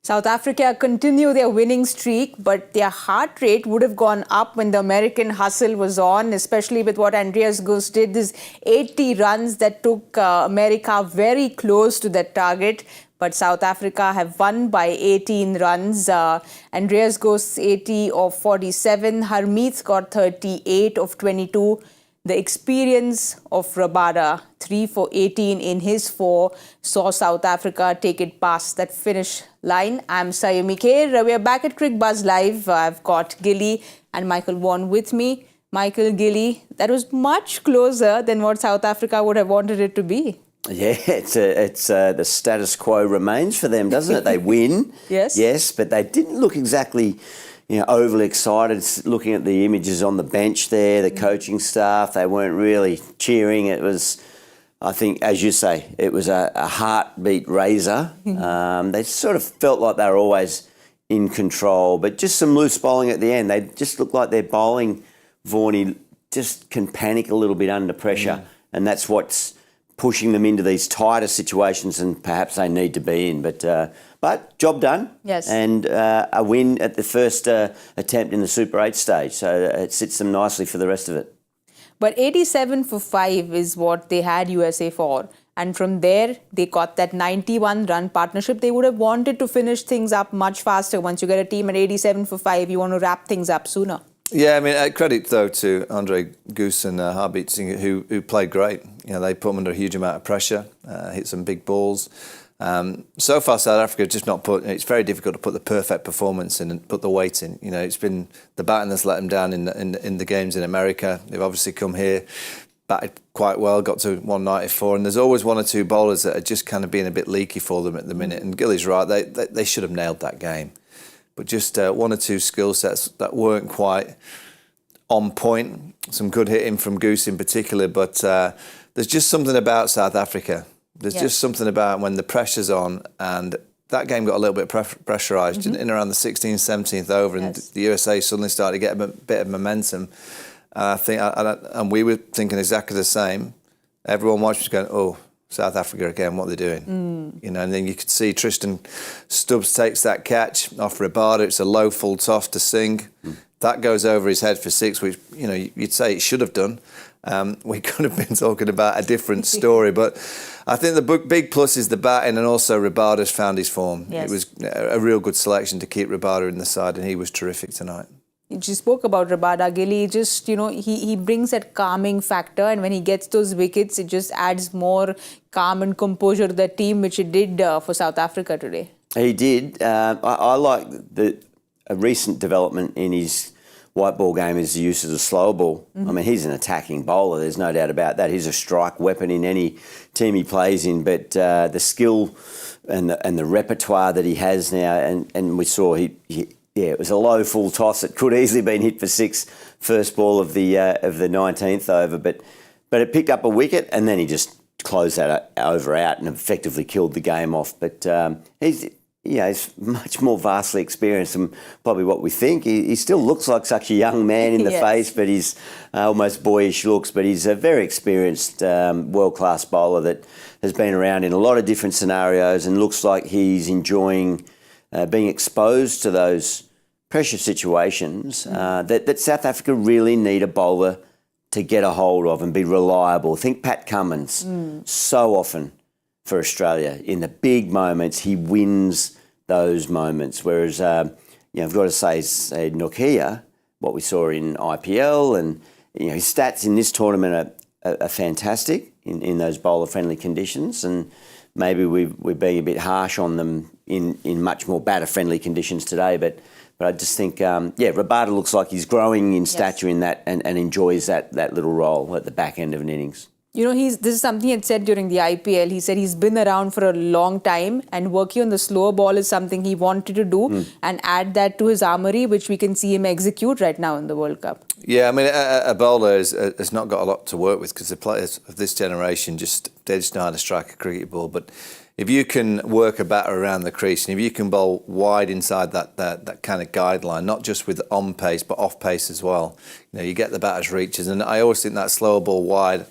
South Africa continue their winning streak, but their heart rate would have gone up when the American hustle was on, especially with what Gous did, these 80 runs that took America very close to that target. But South Africa have won by 18 runs. Gous 80 of 47, Harmeet got 38 of 22. The experience of Rabada, 3 for 18 in his 4, saw South Africa take it past that finish line. I'm Saiyami Kher. We are back at Cricbuzz Live. I've got Gilly and Michael Vaughan with me. Michael, Gilly, that was much closer than what South Africa would have wanted it to be. Yeah, it's the status quo remains for them, doesn't it? They win, yes, but they didn't look exactly, overly excited. Looking at the images on the bench there, the coaching staff, they weren't really cheering. It was, I think, as you say, it was a heartbeat raiser. They sort of felt like they were always in control, but just some loose bowling at the end. They just looked like their bowling, Vaughanie, just can panic a little bit under pressure, and that's what's pushing them into these tighter situations than perhaps they need to be in. But job done. Yes. And a win at the first attempt in the Super 8 stage. So it sits them nicely for the rest of it. But 87 for 5 is what they had USA for. And from there, they got that 91-run partnership. They would have wanted to finish things up much faster. Once you get a team at 87 for 5, you want to wrap things up sooner. Yeah, I mean, credit, though, to Gous and Harmeet Singh, who played great. They put them under a huge amount of pressure, hit some big balls. So far, South Africa just not put. It's very difficult to put the perfect performance in and put the weight in. It's been the batting that's let them down in the games in America. They've obviously come here, batted quite well, got to 194, and there's always one or two bowlers that are just kind of being a bit leaky for them at the minute. And Gilly's right; they should have nailed that game. But just one or two skill sets that weren't quite on point. Some good hitting from Gous in particular, but there's just something about South Africa. There's just something about when the pressure's on, and that game got a little bit pressurised in around the 16th, 17th over, and the USA suddenly started to get a bit of momentum. And I think, and we were thinking exactly the same. Everyone watching was going, "Oh, South Africa again, what are they doing?" And then you could see Tristan Stubbs takes that catch off Rabada. It's a low full toss to Singh. That goes over his head for 6, which, you'd say it should have done. We could have been talking about a different story, but I think the big plus is the batting, and also Rabada's found his form. Yes. It was a real good selection to keep Rabada in the side, and he was terrific tonight. You spoke about Rabada, Gilly. Just, he brings that calming factor, and when he gets those wickets, it just adds more calm and composure to the team, which it did for South Africa today. He did. I like a recent development in his white ball game is the use of the slower ball. I mean, he's an attacking bowler, there's no doubt about that. He's a strike weapon in any team he plays in, but the skill and the repertoire that he has now, and we saw it was a low full toss. It could easily been hit for 6, first ball of the 19th over, but it picked up a wicket, and then he just closed that over out and effectively killed the game off. But he's much more vastly experienced than probably what we think. He still looks like such a young man in the face, but he's almost boyish looks. But he's a very experienced, world-class bowler that has been around in a lot of different scenarios, and looks like he's enjoying being exposed to those pressure situations that South Africa really need a bowler to get a hold of and be reliable. Think Pat Cummins. So often for Australia, in the big moments, he wins those moments. Whereas, I've got to say Nortje, what we saw in IPL, and his stats in this tournament are fantastic in those bowler-friendly conditions, and maybe we're being a bit harsh on them in much more batter-friendly conditions today. But I just think, Rabada looks like he's growing in stature in that, and enjoys that little role at the back end of an innings. This is something he had said during the IPL. He said he's been around for a long time, and working on the slower ball is something he wanted to do and add that to his armoury, which we can see him execute right now in the World Cup. Yeah, I mean, a bowler has not got a lot to work with, because the players of this generation they just know how to strike a cricket ball. But if you can work a batter around the crease, and if you can bowl wide inside that kind of guideline, not just with on pace but off pace as well, you get the batter's reaches. And I always think that slower ball wide,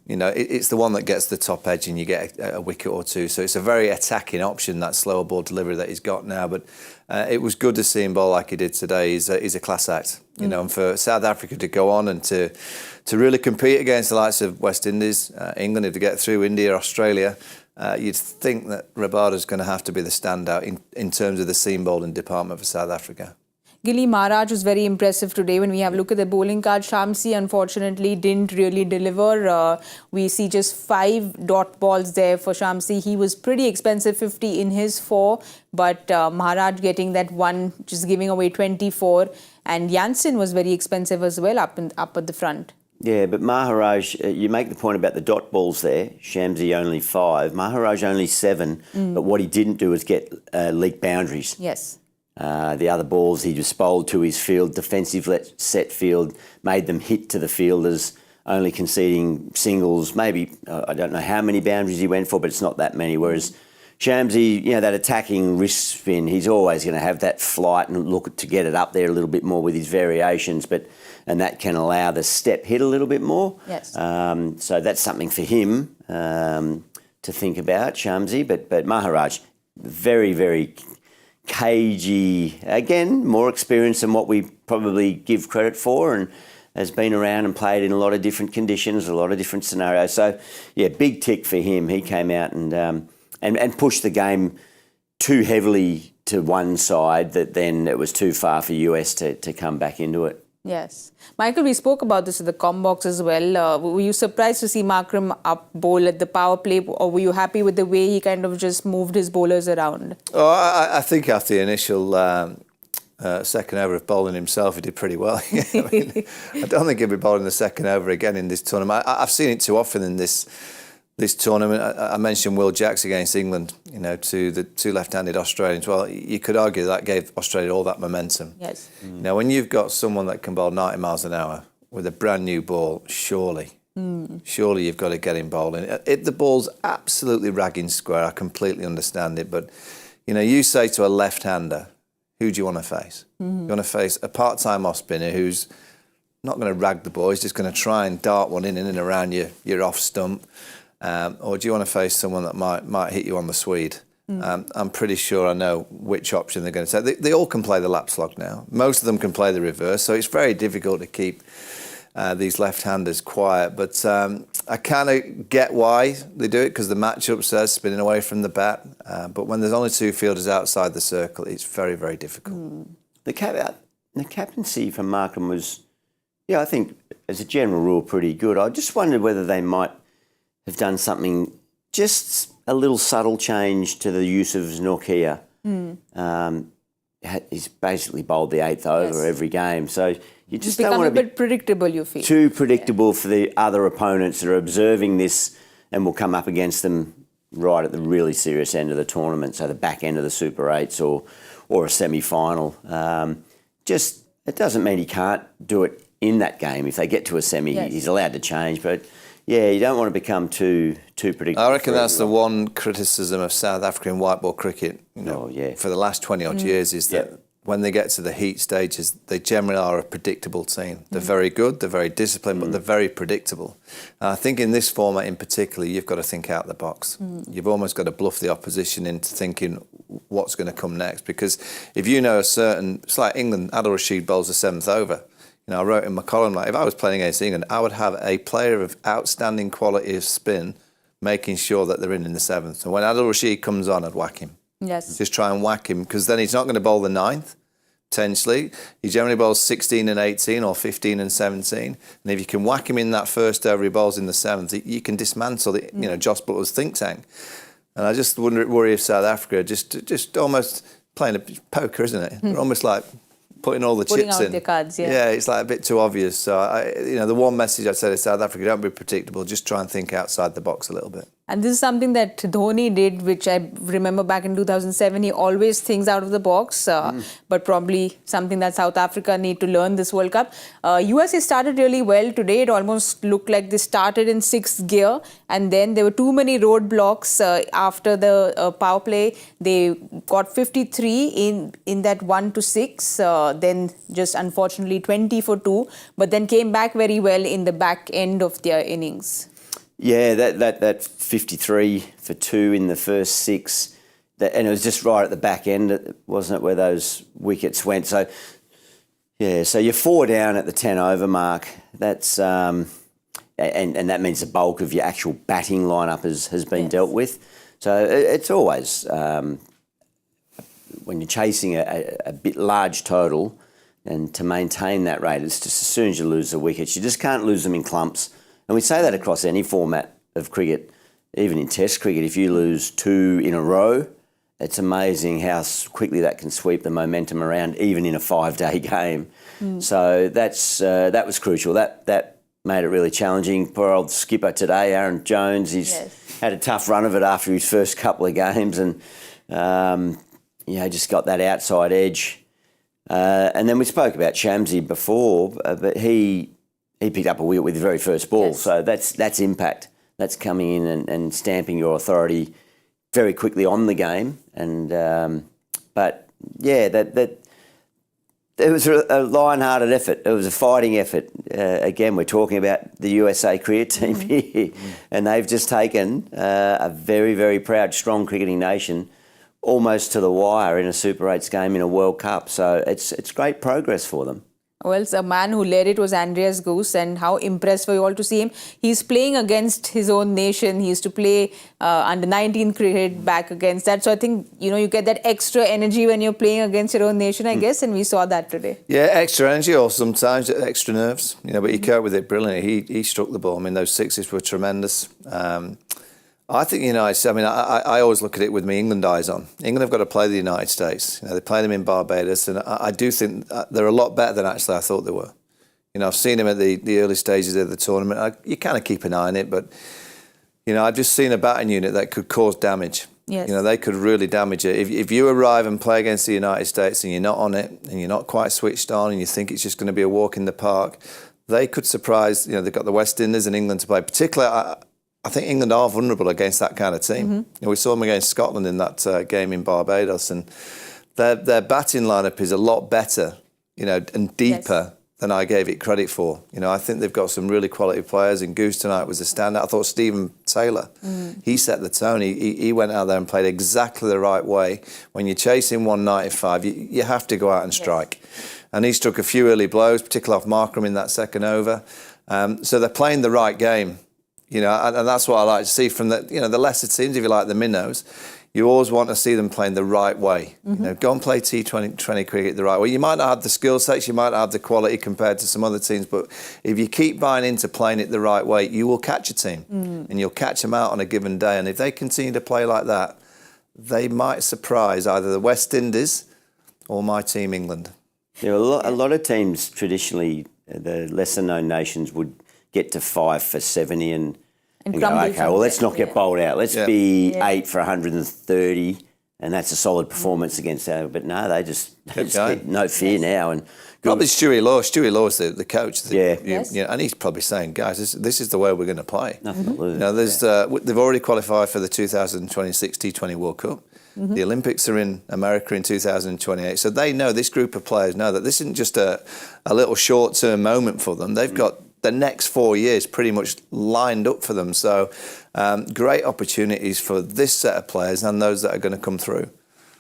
it's the one that gets the top edge and you get a wicket or two. So it's a very attacking option, that slower ball delivery that he's got now. But it was good to see him bowl like he did today. He's a class act, and for South Africa to go on and to really compete against the likes of West Indies, England, if they get through, India, Australia. You'd think that Rabada's going to have to be the standout in terms of the seam bowling department for South Africa. Gilly Maharaj was very impressive today. When we have a look at the bowling card, Shamsi unfortunately didn't really deliver. We see just 5 dot balls there for Shamsi. He was pretty expensive, 50 in his 4, but Maharaj getting that one, just giving away 24. And Jansen was very expensive as well up at the front. Yeah, but Maharaj, you make the point about the dot balls there. Shamsi only 5, Maharaj only 7. But what he didn't do is get leak boundaries. Yes. The other balls he just bowled to his field, defensive set field, made them hit to the fielders, only conceding singles. Maybe, I don't know how many boundaries he went for, but it's not that many. Whereas Shamsi, that attacking wrist spin, he's always going to have that flight and look to get it up there a little bit more with his variations, and that can allow the step hit a little bit more. Yes. So that's something for him to think about, Shamsi. But Maharaj, very, very cagey, again, more experience than what we probably give credit for, and has been around and played in a lot of different conditions, a lot of different scenarios. So, yeah, big tick for him. He came out and pushed the game too heavily to one side that then it was too far for US to come back into it. Yes. Michael, we spoke about this at the Combox as well. Were you surprised to see Markram up bowl at the power play, or were you happy with the way he kind of just moved his bowlers around? Oh, I think after the initial second over of bowling himself, he did pretty well. I don't think he'll be bowling the second over again in this tournament. I've seen it too often in this tournament. I mentioned Will Jacks against England, to the 2 left-handed Australians. Well, you could argue that gave Australia all that momentum. Yes. Now, when you've got someone that can bowl 90 miles an hour with a brand new ball, surely you've got to get him bowling. If the ball's absolutely ragging square, I completely understand it. But, you say to a left-hander, who do you want to face? You want to face a part-time off-spinner who's not going to rag the ball, he's just going to try and dart one in and around your off stump. Or do you want to face someone that might hit you on the Swede? I'm pretty sure I know which option they're going to take. They all can play the lap slog now. Most of them can play the reverse, so it's very difficult to keep these left-handers quiet. But I kind of get why they do it, because the matchup says spinning away from the bat. But when there's only 2 fielders outside the circle, it's very, very difficult. The captaincy from Markram was, I think, as a general rule, pretty good. I just wondered whether they might have done something, just a little subtle change to the use of Nortje. He's basically bowled the 8th over every game. So you just don't want to be a bit predictable, you feel. too predictable for the other opponents that are observing this and will come up against them right at the really serious end of the tournament, so the back end of the Super 8s or a semi-final. It doesn't mean he can't do it in that game. If they get to a semi, he's allowed to change, but yeah, you don't want to become too predictable. I reckon that's the one criticism of South African white ball cricket, for the last 20-odd years, is that when they get to the heat stages, they generally are a predictable team. They're very good, they're very disciplined, but they're very predictable. And I think in this format in particular, you've got to think out the box. You've almost got to bluff the opposition into thinking what's going to come next. Because if you know it's like England, Adil Rashid bowls the 7th over. I wrote in my column, if I was playing against England, I would have a player of outstanding quality of spin making sure that they're in the 7th. And when Adil Rashid comes on, I'd whack him. Yes. Just try and whack him, because then he's not going to bowl the 9th, potentially. He generally bowls 16 and 18 or 15 and 17. And if you can whack him in that first over he bowls in the 7th, you can dismantle Joss Butler's think tank. And I just worry if South Africa just almost playing a poker, isn't it? They're almost like putting all the chips in. Putting out their cards, Yeah, it's like a bit too obvious. So, the one message I'd say to South Africa, don't be predictable, just try and think outside the box a little bit. And this is something that Dhoni did, which I remember back in 2007. He always thinks out of the box, but probably something that South Africa need to learn this World Cup. USA started really well today. It almost looked like they started in sixth gear, and then there were too many roadblocks after the power play. They got 53 in that 1-6, then just unfortunately 20 for 2, but then came back very well in the back end of their innings. Yeah, that 53 for 2 in the first 6, and it was just right at the back end, wasn't it, where those wickets went. So, yeah, so you're 4 down at the 10 over mark. That's and that means the bulk of your actual batting lineup has been dealt with. So it's always when you're chasing a bit large total, and to maintain that rate, it's just as soon as you lose the wickets, you just can't lose them in clumps. And we say that across any format of cricket, even in Test cricket. If you lose 2 in a row, it's amazing how quickly that can sweep the momentum around, even in a 5-day game. So that was crucial. That made it really challenging. Poor old skipper today, Aaron Jones, he's had a tough run of it after his first couple of games, and just got that outside edge. And then we spoke about Shamsi before, but he picked up a wicket with the very first ball. So that's impact. That's coming in and stamping your authority very quickly on the game. And but yeah, that it was a lion-hearted effort. It was a fighting effort. Again, we're talking about the USA cricket team here, and they've just taken a very, very proud, strong cricketing nation almost to the wire in a Super 8s game in a World Cup. So it's great progress for them. Well, a man who led it was Gous, and how impressed were you all to see him. He's playing against his own nation. He used to play under 19 cricket back against that. So I think, you get that extra energy when you're playing against your own nation, I guess, and we saw that today. Yeah, extra energy, or sometimes extra nerves, but he coped with it brilliantly. He struck the ball. I mean, those sixes were tremendous. I think the United States, I always look at it with my England eyes on. England have got to play the United States. They play them in Barbados, and I do think they're a lot better than actually I thought they were. I've seen them at the early stages of the tournament. You kind of keep an eye on it, but, I've just seen a batting unit that could cause damage. Yes. They could really damage it. If you arrive and play against the United States and you're not on it, and you're not quite switched on, and you think it's just going to be a walk in the park, they could surprise. They've got the West Indies and England to play. Particularly, I think England are vulnerable against that kind of team. We saw them against Scotland in that game in Barbados, and their batting lineup is a lot better, and deeper than I gave it credit for. I think they've got some really quality players, and Gous tonight was a standout. I thought Stephen Taylor, he set the tone. He went out there and played exactly the right way. When you're chasing 195, you have to go out and strike. And he struck a few early blows, particularly off Markram in that second over. So they're playing the right game. And that's what I like to see from the lesser teams, if you like, the minnows. You always want to see them playing the right way. Go and play T20 cricket the right way. You might not have the skill sets, you might not have the quality compared to some other teams, but if you keep buying into playing it the right way, you will catch a team, and you'll catch them out on a given day. And if they continue to play like that, they might surprise either the West Indies or my team, England. A lot of teams traditionally, the lesser-known nations would get to 5 for 70 and go, okay, well, let's not get bowled out. Let's be 8 for 130, and that's a solid performance against our. But no, they just get no fear now. And probably Stewie Law. Stewie Law's the coach. Yes. And he's probably saying, guys, this is the way we're going to play. Nothing to lose. They've already qualified for the 2026 T20 World Cup. The Olympics are in America in 2028. So they know, this group of players know that this isn't just a little short-term moment for them. They've got the next 4 years pretty much lined up for them. So great opportunities for this set of players and those that are going to come through.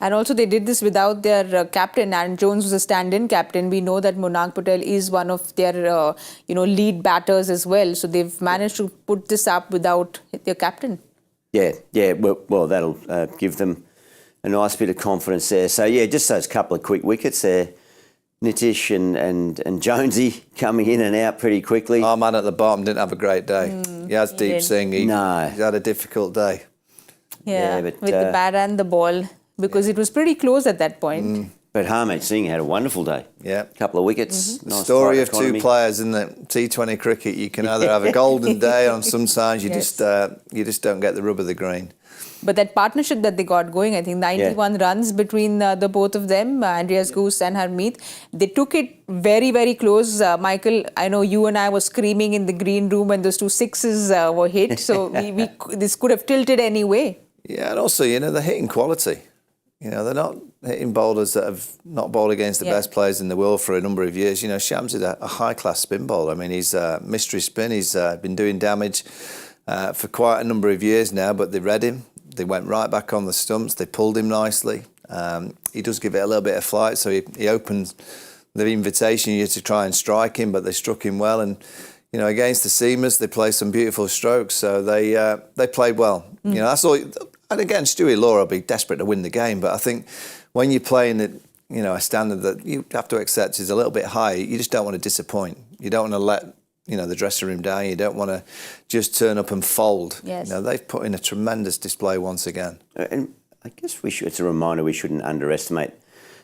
And also they did this without their captain. Aaron Jones was a stand-in captain. We know that Monank Patel is one of their lead batters as well. So they've managed to put this up without their captain. Yeah. Well, that'll give them a nice bit of confidence there. So, just those couple of quick wickets there. Nitish and Jonesy coming in and out pretty quickly. Our man at the bottom didn't have a great day. He has Deep Singh. He's had a difficult day. Yeah, but with the bat and the ball, because it was pretty close at that point. But Harmeet Singh had a wonderful day. Yeah. Couple of wickets. Nice Story tight of economy. two players in the T20 cricket. You can either have a golden day, or sometimes you Yes. just don't get the rub of the green. But that partnership that they got going, I think 91 runs between the both of them, Andreas Gous and Harmeet. They took it very, very close. Michael, I know you and I were screaming in the green room when those 2 sixes were hit. So this could have tilted anyway. Yeah, and also, the hitting quality. They're not hitting bowlers that have not bowled against the best players in the world for a number of years. Shams is a high-class spin bowler. I mean, he's a mystery spin. He's been doing damage for quite a number of years now, but they read him. They went right back on the stumps. They pulled him nicely. He does give it a little bit of flight, so he opened the invitation here to try and strike him, but they struck him well. And against the seamers, they played some beautiful strokes. So they played well. That's all. And again, Stewie Law will be desperate to win the game, but I think when you're playing at a standard that you have to accept is a little bit high, you just don't want to disappoint. You don't want to let the dressing room down. You don't want to just turn up and fold. Yes. They've put in a tremendous display once again. And I guess it's a reminder we shouldn't underestimate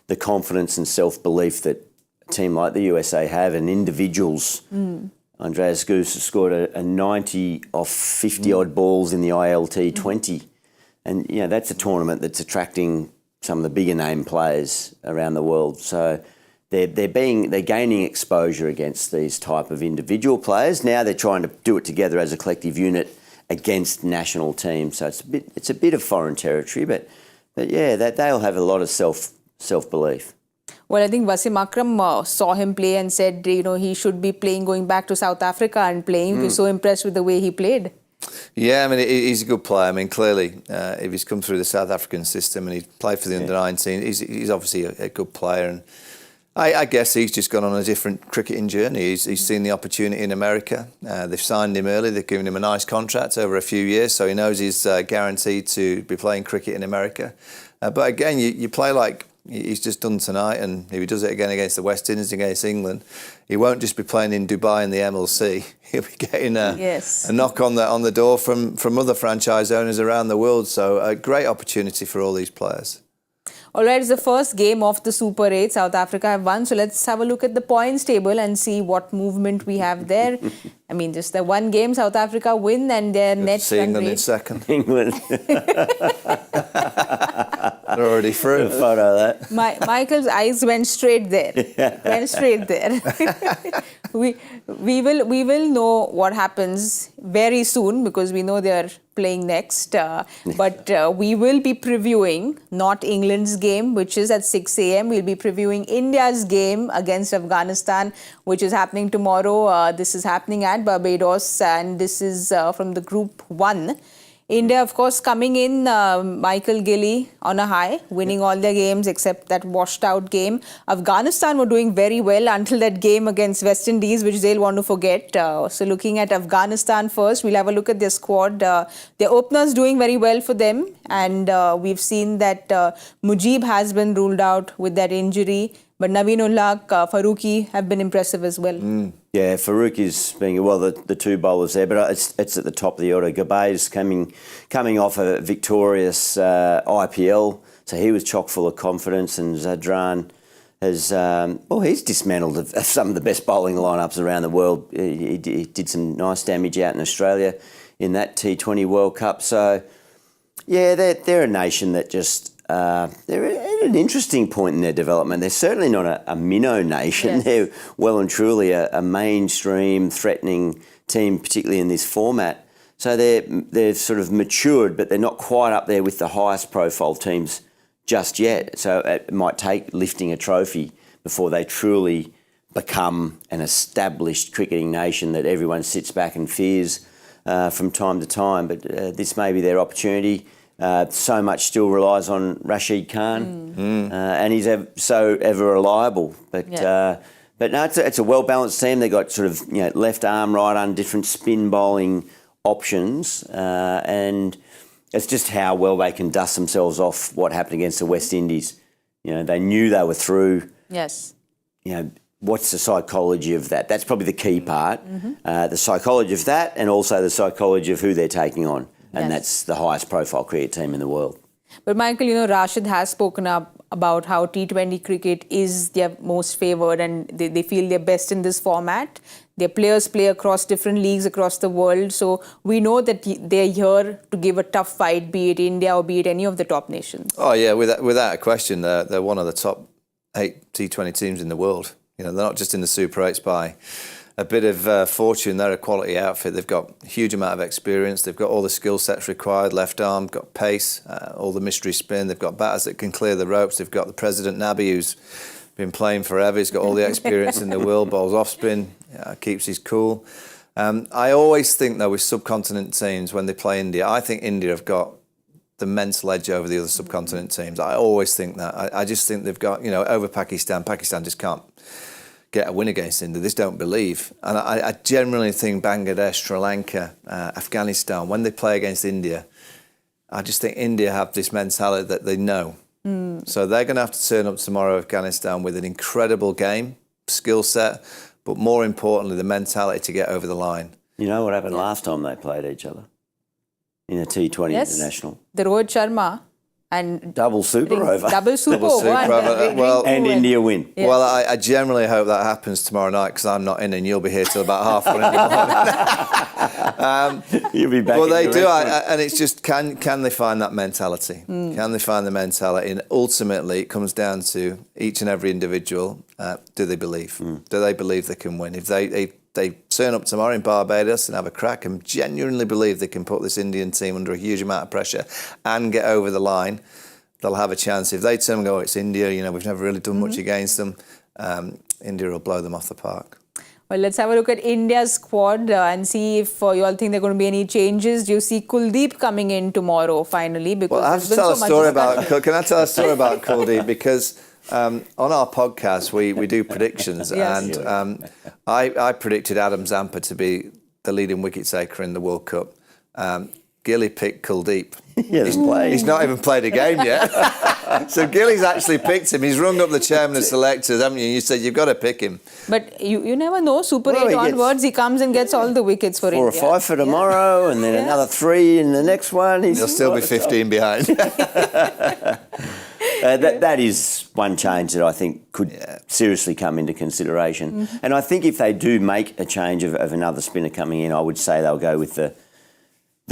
the confidence and self-belief that a team like the USA have, and individuals. Andreas Gous has scored a 90 off 50-odd balls in the ILT20. And, that's a tournament that's attracting some of the bigger name players around the world. So they're gaining exposure against these type of individual players. Now they're trying to do it together as a collective unit against national teams. So it's a bit of foreign territory, but yeah, they'll have a lot of self-belief. Well, I think Markram saw him play and said, he should be playing, going back to South Africa and playing. He was so impressed with the way he played. Yeah, I mean, he's a good player. I mean, clearly, if he's come through the South African system and he's played for the under-19, he's obviously a good player. And I guess he's just gone on a different cricketing journey. He's seen the opportunity in America. They've signed him early. They've given him a nice contract over a few years, so he knows he's guaranteed to be playing cricket in America. But again, you play like he's just done tonight, and if he does it again against the West Indies, against England, he won't just be playing in Dubai in the MLC. He'll be getting a knock on the door from other franchise owners around the world. So a great opportunity for all these players. All right, it's the first game of the Super 8. South Africa have won. So let's have a look at the points table and see what movement we have there. I mean, just the one game, South Africa win, and their net run England rate. in second. England. They're already through. Photo of that. Michael's eyes went straight there. Went straight there. we will know what happens very soon, because we know they are playing next. But we will be previewing not England's game, which is at 6 a.m. We'll be previewing India's game against Afghanistan, which is happening tomorrow. This is happening at Barbados, and this is from the Group 1. India, of course, coming in, Michael Gilly on a high, winning all their games except that washed out game. Afghanistan were doing very well until that game against West Indies, which they'll want to forget. So looking at Afghanistan first, we'll have a look at their squad. Their openers doing very well for them. And we've seen that Mujib has been ruled out with that injury. But Naveen-ul-Haq, Farooqi have been impressive as well. Yeah, Farouk is being, the two bowlers there, but it's at the top of the order. Gabbay's coming off a victorious IPL, so he was chock full of confidence, and Zadran has, he's dismantled some of the best bowling lineups around the world. He did some nice damage out in Australia in that T20 World Cup. So, yeah, they're a nation that just... they're at an interesting point in their development. They're certainly not a minnow nation. Yes. They're well and truly a mainstream, threatening team, particularly in this format. So they're sort of matured, but they're not quite up there with the highest profile teams just yet. So it might take lifting a trophy before they truly become an established cricketing nation that everyone sits back and fears from time to time. But this may be their opportunity. So much still relies on Rashid Khan, and he's so ever reliable. But no, it's a well-balanced team. They've got sort of left arm, right arm, different spin bowling options, and it's just how well they can dust themselves off what happened against the West Indies. They knew they were through. Yes. What's the psychology of that? That's probably the key part. The psychology of that, and also the psychology of who they're taking on. And that's the highest profile cricket team in the world. But Michael, Rashid has spoken up about how T20 cricket is their most favoured and they feel they're best in this format. Their players play across different leagues across the world. So we know that they're here to give a tough fight, be it India or be it any of the top nations. Oh, yeah, without a question, they're one of the top 8 T20 teams in the world. You know, they're not just in the Super 8s by a bit of fortune. They're a quality outfit. They've got a huge amount of experience. They've got all the skill sets required, left arm, got pace, all the mystery spin. They've got batters that can clear the ropes. They've got the President Nabi, who's been playing forever. He's got all the experience in the world, bowls off spin, keeps his cool. I always think, though, with subcontinent teams, when they play India, I think India have got the mental edge over the other subcontinent teams. I always think that. I just think they've got, over Pakistan. Pakistan just can't get a win against India. They just don't believe. And I generally think Bangladesh, Sri Lanka, Afghanistan, when they play against India, I just think India have this mentality that they know. So they're going to have to turn up tomorrow, Afghanistan, with an incredible game, skill set, but more importantly, the mentality to get over the line. You know what happened last time they played each other? In a T20 International. The Rohit Sharma and double super over. Double super over. And India win. Yes. Well, I generally hope that happens tomorrow night because I'm not in and you'll be here till about 1:30. You'll be back. Well, they do, and it's just can they find that mentality? Can they find the mentality? And ultimately, it comes down to each and every individual. Do they believe? Do they believe they can win? If they turn up tomorrow in Barbados and have a crack and genuinely believe they can put this Indian team under a huge amount of pressure and get over the line, they'll have a chance. If they turn and go, it's India, we've never really done much against them, India will blow them off the park. Well, let's have a look at India's squad and see if you all think there are going to be any changes. Do you see Kuldeep coming in tomorrow finally? Because I have to tell a story about. Can I tell a story about Kuldeep? Because on our podcast we do predictions, Yes. and I predicted Adam Zampa to be the leading wicket taker in the World Cup. Gilly picked Kuldeep. He's not even played a game yet. So Gilly's actually picked him. He's rung up the chairman of selectors, haven't you? You said you've got to pick him. But you never know. Super 8 onwards, he comes and gets all the wickets for 4 or India. 5 for tomorrow, and then another 3 in the next one. He'll still be 15 behind. That is one change that I think could seriously come into consideration. And I think if they do make a change of another spinner coming in, I would say they'll go with the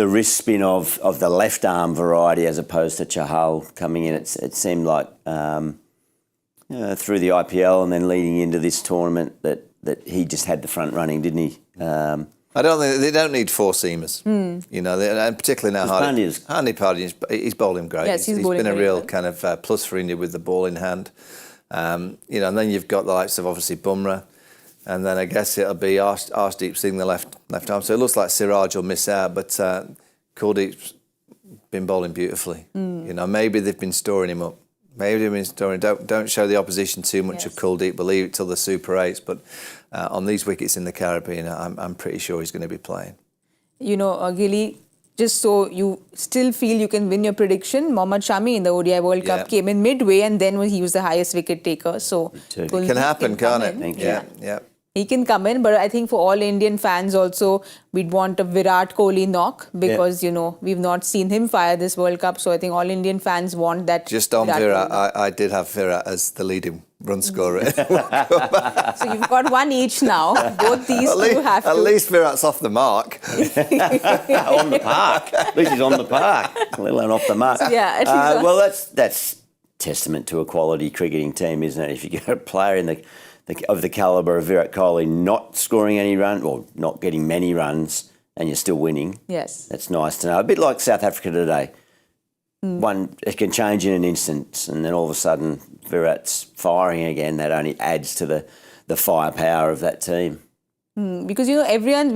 wrist spin of the left arm variety as opposed to Chahal coming in. It seemed like through the IPL and then leading into this tournament that he just had the front running, didn't he? I don't think they don't need 4 seamers, and particularly now Hardy Pandya, he's bowling great. Yes, he's bowling been a very real well. kind of plus for India with the ball in hand. And then you've got the likes of obviously Bumrah, and then I guess it'll be Arshdeep Singh the left arm. So it looks like Siraj will miss out, but Kuldeep's been bowling beautifully. Maybe they've been storing him up. Maybe they've been storing. Don't show the opposition too much of Kuldeep. Believe it till the Super 8s, but. On these wickets in the Caribbean, I'm pretty sure he's going to be playing. Gilly, just so you still feel you can win your prediction, Mohammad Shami in the ODI World Cup came in midway and then he was the highest wicket taker. So it can happen, can't it? Thank you. Yeah. He can come in, but I think for all Indian fans also, we'd want a Virat Kohli knock because, we've not seen him fire this World Cup. So I think all Indian fans want that. Just on Virat, I did have Virat as the leading run scorer. So you've got one each now. Both these two have to. At least Virat's off the mark. On the park. At least he's on the park, let alone off the mark. Yeah, at least well, that's testament to a quality cricketing team, isn't it? If you get a player of the calibre of Virat Kohli not scoring any run or not getting many runs and you're still winning. Yes. That's nice to know. A bit like South Africa today. It can change in an instant and then all of a sudden Virat's firing again. That only adds to the firepower of that team. Because everyone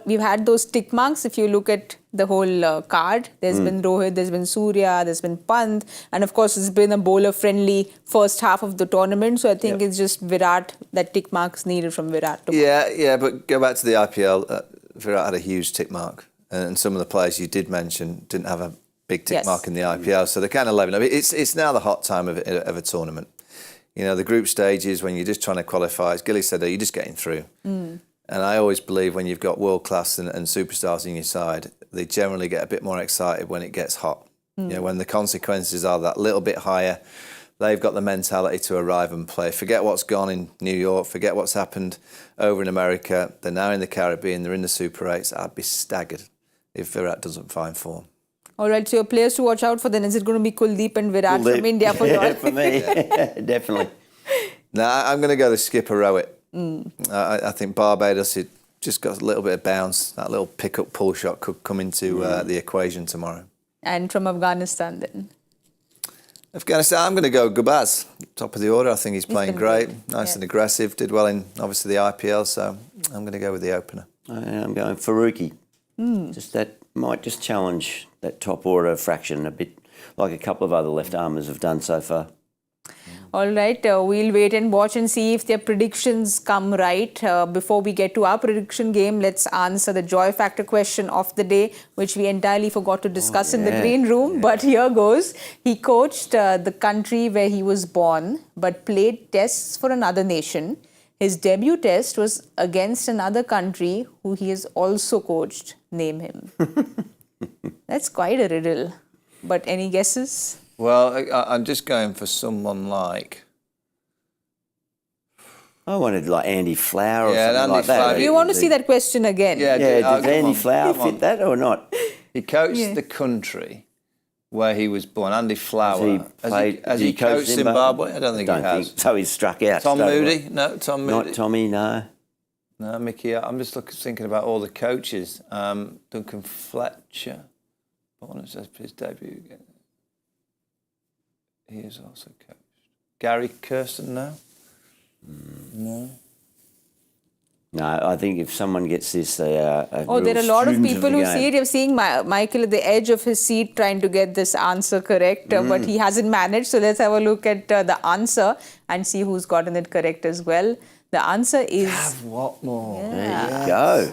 we've had those tick marks. If you look at the whole card, there's been Rohit, there's been Surya, there's been Pant, and of course it's been a bowler-friendly first half of the tournament. So I think it's just Virat that tick marks needed from Virat. Yeah, but go back to the IPL. Virat had a huge tick mark, and some of the players you did mention didn't have a big tick mark in the IPL. So they're kind of leveling up. It's now the hot time of a tournament. The group stages when you're just trying to qualify. As Gilly said, you're just getting through. And I always believe when you've got world class and superstars in your side, they generally get a bit more excited when it gets hot. When the consequences are that little bit higher, they've got the mentality to arrive and play. Forget what's gone in New York, forget what's happened over in America. They're now in the Caribbean, they're in the Super 8s. I'd be staggered if Virat doesn't find form. All right, so your players to watch out for then, is it going to be Kuldeep and Virat from India for you? For me, definitely. No, I'm going to go to skipper Rowett. I think Barbados, it just got a little bit of bounce. That little pick-up pull shot could come into the equation tomorrow. And from Afghanistan then? Afghanistan, I'm going to go Cricbuzz, top of the order. I think he's playing been great, good. nice and aggressive. Did well in, obviously, the IPL, so I'm going to go with the opener. I'm going Faruqi. Just that might just challenge that top order fraction a bit, like a couple of other left armers have done so far. All right, we'll wait and watch and see if their predictions come right. Before we get to our prediction game, let's answer the joy factor question of the day, which we entirely forgot to discuss in the green room. But here goes. He coached the country where he was born, but played tests for another nation. His debut test was against another country who he has also coached. Name him. That's quite a riddle. But any guesses? Well, I'm just going for someone like... I wanted like Andy Flower or Yeah, something Andy like that. Flower. Do you want to see that question again? Yeah, Does come Andy on, Flower come on. fit that or not? He coached the country where he was born. Andy Flower. Has Has he coached coached Zimbabwe? I don't think he has. So he's struck out. Tom straight away. Moody? No, Tom Moody. Not Tommy, no. No, Mickey. I'm just thinking about all the coaches. Duncan Fletcher. Born as his debut. He is also coached. Gary Kirsten now? No. No, I think if someone gets this, they are a Oh, there are a real lot of student people the who game. see it. You're seeing Michael at the edge of his seat trying to get this answer correct, but he hasn't managed. So let's have a look at the answer and see who's gotten it correct as well. The answer is... Gav Watmore. There you go.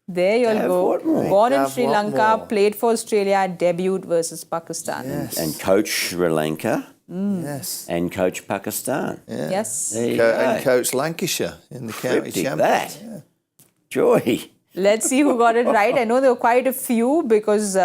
There you'll Gav go. Watmore. Born in Gav Sri Lanka, Watmore. played for Australia, debuted versus Pakistan. Yes. And coach Sri Lanka Yes. and coach Pakistan. Yeah. Yes. There you go. And coached Lancashire in the county Cryptic, championship. that. Yeah. Joy. Let's see who got it right. I know there were quite a few because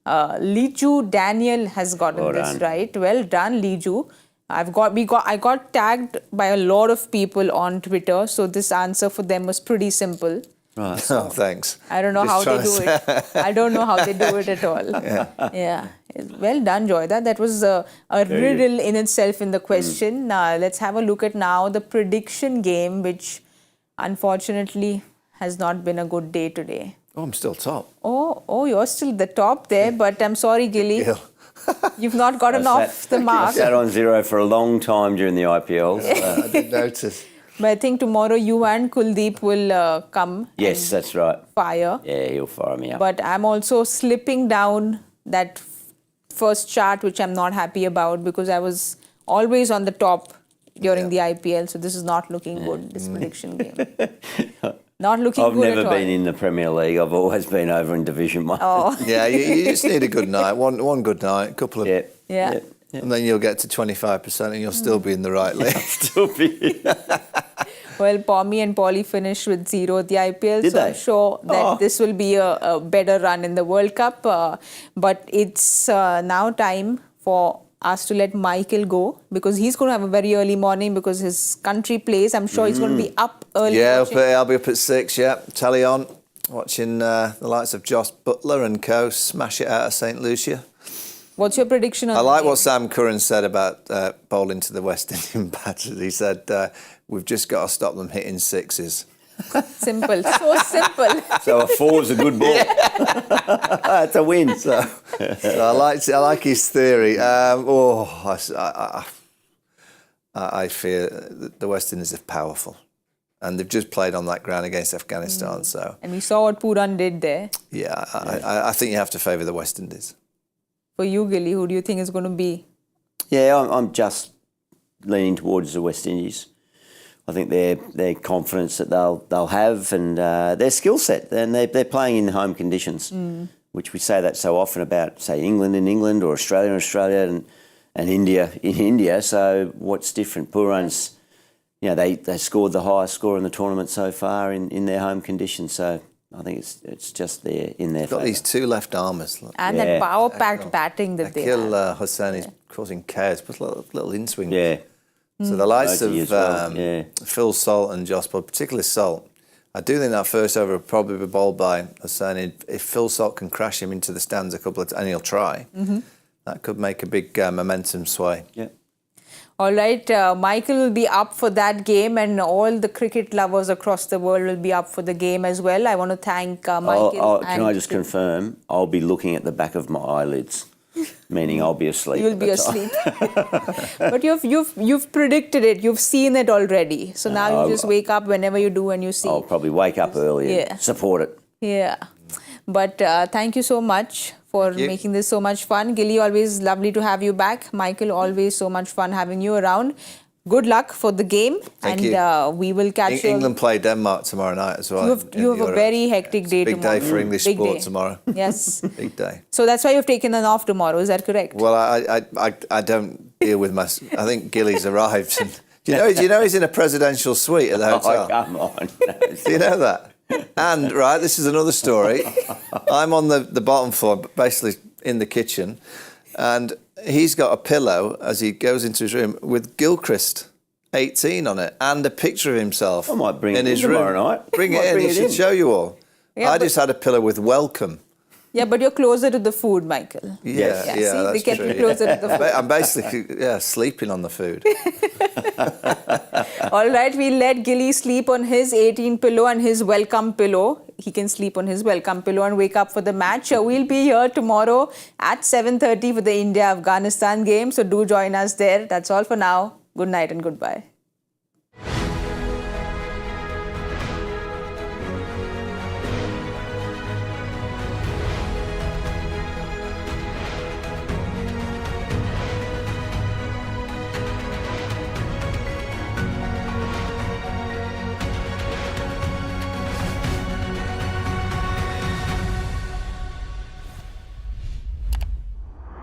Liju Daniel has gotten Well this done. right. Well done, Liju. I got tagged by a lot of people on Twitter, so this answer for them was pretty simple. Right. Oh, thanks. I don't know Just how they trying do it. I don't know how they do it at all. Yeah. Well done, Joyda. That was a riddle in itself in the question. Let's have a look at now the prediction game, which unfortunately has not been a good day today. Oh, I'm still top. Oh, you're still the top there, but I'm sorry, Gilly. Gil. You've not gotten off the I mark. sat on zero for a long time during the IPL. I didn't notice. But I think tomorrow you and Kuldeep will come Yes, that's right. fire. Yeah, he'll fire me up. But I'm also slipping down that first chart, which I'm not happy about because I was always on the top during the IPL. So this is not looking good, this prediction game. Not looking I've good never at all. been in the Premier League. I've always been over in Division 1. Oh, Yeah, you just need a good night. One good night, a couple of... Yeah. yeah. And then you'll get to 25% and you'll still be in the right league. Still be. Well, Pommy and Polly finished with 0 at the IPL. Did so they? I'm sure that Oh. this will be a better run in the World Cup. But it's now time for us to let Michael go because he's going to have a very early morning because his country plays. I'm sure he's going to be up early. Yeah, watching. I'll be up at 6, yeah. Telly on, watching the likes of Josh Butler and co. smash it out of St. Lucia. What's your prediction on I the like game? what Sam Curran said about bowling to the West Indian batters. He said, we've just got to stop them hitting sixes. Simple. So simple. So a 4's a good ball. That's a win. So I like his theory. I fear that the West Indies are powerful. And they've just played on that ground against Afghanistan. So, And we saw what Puran did there. yeah, I think you have to favour the West Indies. For you, Gilly, who do you think is going to be? Yeah, I'm just leaning towards the West Indies. I think their confidence that they'll have and their skill set, and they're playing in home conditions, which we say that so often about, say, England in England or Australia in Australia and India in India. So what's different? Puran's, they scored the highest score in the tournament so far in their home conditions. So I think it's just there in their Got favour. these two left armers. Look. And Yeah. that power-packed batting that they Akil have. Hussain is causing chaos, but little in-swing. Yeah. So the likes Nortje of as well, yeah. Phil Salt and Joss Ball, particularly Salt, I do think that first over will probably be bowled by Hussain. If Phil Salt can crash him into the stands a couple of times, and he'll try, that could make a big momentum sway. Yeah. All right, Michael will be up for that game, and all the cricket lovers across the world will be up for the game as well. I want to thank Michael. Can I just confirm? I'll be looking at the back of my eyelids, meaning I'll be asleep. You'll be asleep. But you've predicted it. You've seen it already. So now you just wake up whenever you do and you see. I'll probably wake up early Yeah. and support it. Yeah. But thank you so much for making this so much fun. Gilly, always lovely to have you back. Michael, always so much fun having you around. Good luck for the game. Thank and you. We will catch you. England play Denmark tomorrow night as well. You have a very hectic day big tomorrow. day for English Big sport day. tomorrow. Yes. Big day. So that's why you've taken an off tomorrow. Is that correct? Well, I don't deal with my. I think Gilly's arrived. And, do you know he's in a presidential suite at the hotel? Oh, come on. Do you know that? And right, this is another story. I'm on the bottom floor, basically in the kitchen, and he's got a pillow as he goes into his room with Gilchrist 18 on it and a picture of himself. I might bring in it his in room. tomorrow night. Bring Might it in. bring He it should in. show you all. Yeah, I but- just had a pillow with welcome. Yeah, but you're closer to the food, Michael. Yeah, Yeah, yeah, see, that's they kept true. me closer to the food. I'm basically sleeping on the food. All right, we'll let Gilly sleep on his 18 pillow and his welcome pillow. He can sleep on his welcome pillow and wake up for the match. We'll be here tomorrow at 7:30 for the India-Afghanistan game. So do join us there. That's all for now. Good night and goodbye.